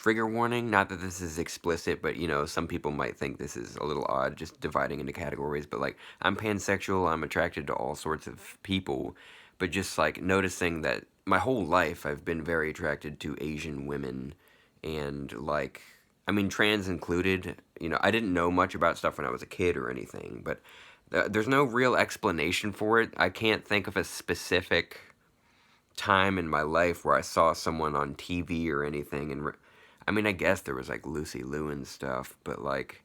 trigger warning. Not that this is explicit, but some people might think this is a little odd, just dividing into categories. But like, I'm pansexual. I'm attracted to all sorts of people, but just like noticing that my whole life I've been very attracted to Asian women, and like, I mean, trans included. I didn't know much about stuff when I was a kid or anything, but there's no real explanation for it. I can't think of a specific time in my life where I saw someone on TV or anything, and I mean, I guess there was like Lucy Liu and stuff, but like,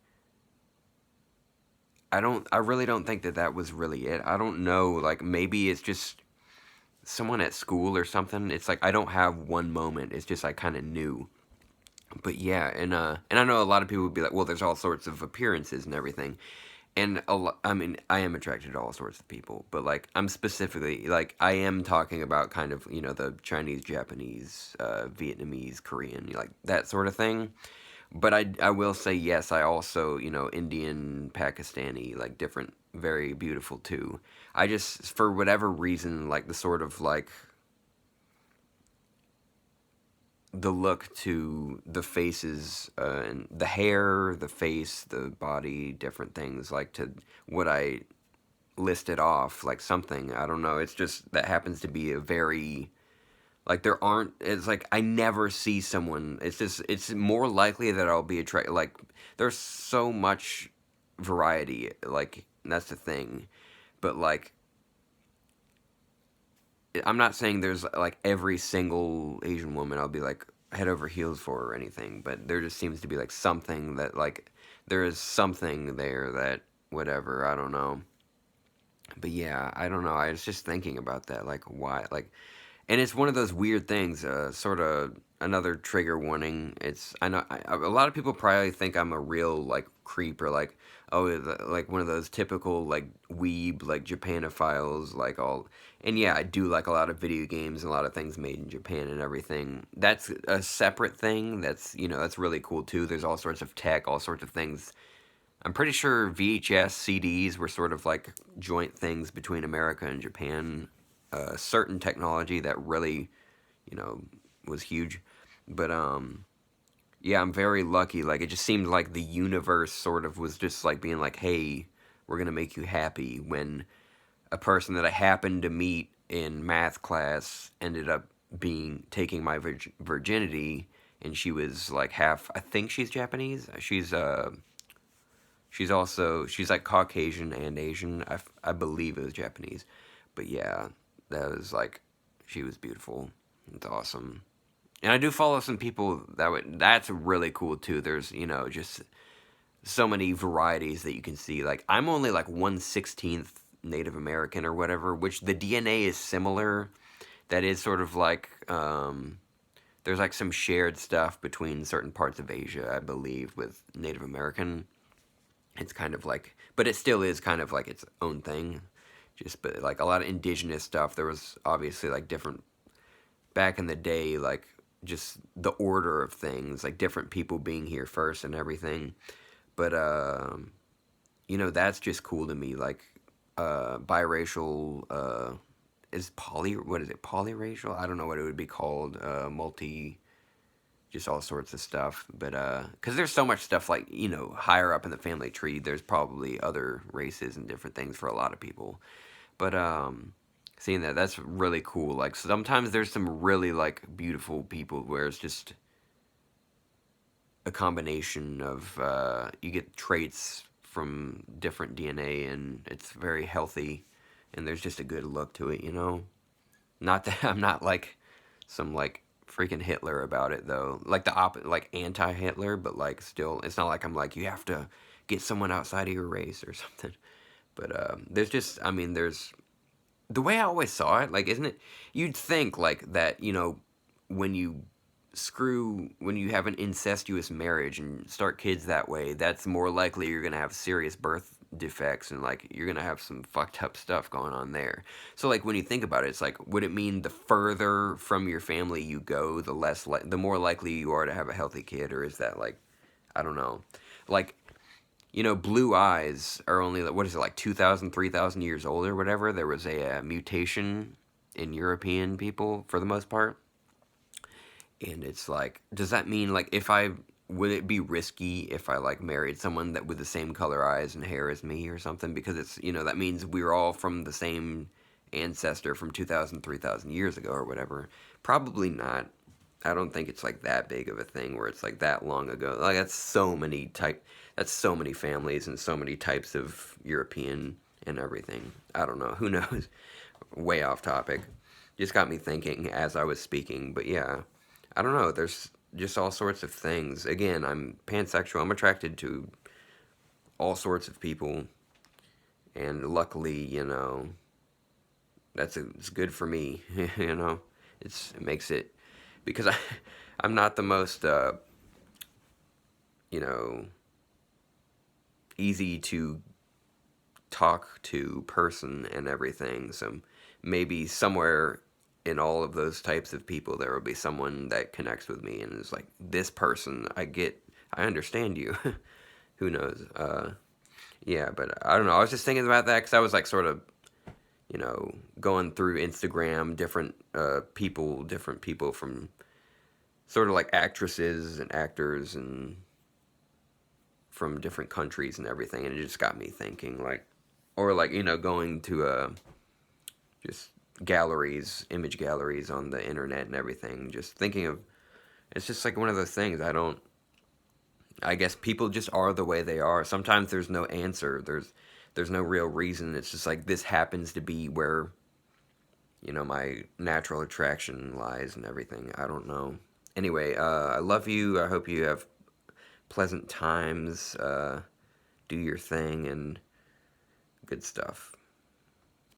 I really don't think that that was really it. I don't know, like maybe it's just someone at school or something. It's like I don't have one moment. It's just I kind of knew. But yeah, and I know a lot of people would be like, well, there's all sorts of appearances and everything. And I mean, I am attracted to all sorts of people, but like I'm specifically like I am talking about kind of the Chinese, Japanese, Vietnamese, Korean, like that sort of thing. But I will say yes, I also Indian, Pakistani, like different, very beautiful too. I just for whatever reason like the sort of like the look to the faces and the hair, the face, the body, different things like to what I listed off like something. I don't know. It's just that happens to be a very like there aren't. It's like I never see someone. It's just it's more likely that I'll be attracted. Like there's so much variety. Like that's the thing. But like I'm not saying there's like every single Asian woman I'll be like head over heels for or anything. But there just seems to be like something that like there is something there that whatever. I don't know. But yeah, I don't know. I was just thinking about that. Like why? Like and it's one of those weird things, sort of another trigger warning. It's I know a lot of people probably think I'm a real like creep or like like one of those typical like weeb like Japanophiles like all. And yeah, I do like a lot of video games and a lot of things made in Japan and everything. That's a separate thing. That's that's really cool too. There's all sorts of tech, all sorts of things. I'm pretty sure VHS CDs were sort of like joint things between America and Japan. Certain technology that really, you know, was huge. But yeah, I'm very lucky. Like it just seemed like the universe sort of was just like being like, "Hey, we're gonna make you happy." When a person that I happened to meet in math class ended up being taking my virginity, and she was like half. I think she's Japanese. She's like Caucasian and Asian. I believe it was Japanese, but yeah, that was like she was beautiful. It's awesome. And I do follow some people that's really cool too. There's just so many varieties that you can see. Like I'm only like 1/16 Native American or whatever, which the DNA is similar. That is sort of like there's like some shared stuff between certain parts of Asia, I believe, with Native American. It's kind of like, but it still is kind of like its own thing. Just, but like a lot of indigenous stuff, there was obviously like different, back in the day, like just the order of things, like different people being here first and everything. But, that's just cool to me. Like, biracial, what is it, polyracial? I don't know what it would be called, just all sorts of stuff. But because there's so much stuff like higher up in the family tree, there's probably other races and different things for a lot of people. But seeing that's really cool. Like sometimes there's some really like beautiful people where it's just a combination of you get traits from different DNA and it's very healthy, and there's just a good look to it. Not that I'm not like some like freaking Hitler about it though. Like like anti-Hitler, but like still, it's not like I'm like you have to get someone outside of your race or something. But there's just, I mean, there's the way I always saw it. Like, isn't it? You'd think like that. When you when you have an incestuous marriage and start kids that way, that's more likely you're gonna have serious birth defects and like you're gonna have some fucked up stuff going on there. So like when you think about it, it's like would it mean the further from your family you go, the more likely you are to have a healthy kid, or is that like I don't know, like blue eyes are only what is it like 2,000, 3,000 years old or whatever. There was a mutation in European people for the most part, And it's like, does that mean like if I would it be risky if I like married someone that with the same color eyes and hair as me or something? Because it's, that means we were all from the same ancestor from 2,000, 3,000 years ago or whatever. Probably not. I don't think it's like that big of a thing where it's like that long ago. Like that's so many families and so many types of European and everything. I don't know. Who knows? Way off topic. Just got me thinking as I was speaking, but yeah. I don't know. There's just all sorts of things. Again, I'm pansexual. I'm attracted to all sorts of people, and luckily, it's good for me. It makes it because I'm not the most you know easy to talk to person and everything. So maybe somewhere in all of those types of people, there will be someone that connects with me and is like, this person, I understand you. Who knows? Yeah, but I don't know. I was just thinking about that because I was like sort of, going through Instagram, different people from sort of like actresses and actors and from different countries and everything, and it just got me thinking, like, or like going to just image galleries on the internet and everything, just thinking of it's just like one of those things. I guess people just are the way they are. Sometimes there's no answer. There's no real reason. It's just like this happens to be where my natural attraction lies and everything. I don't know. Anyway, I love you. I hope you have pleasant times. Do your thing and good stuff.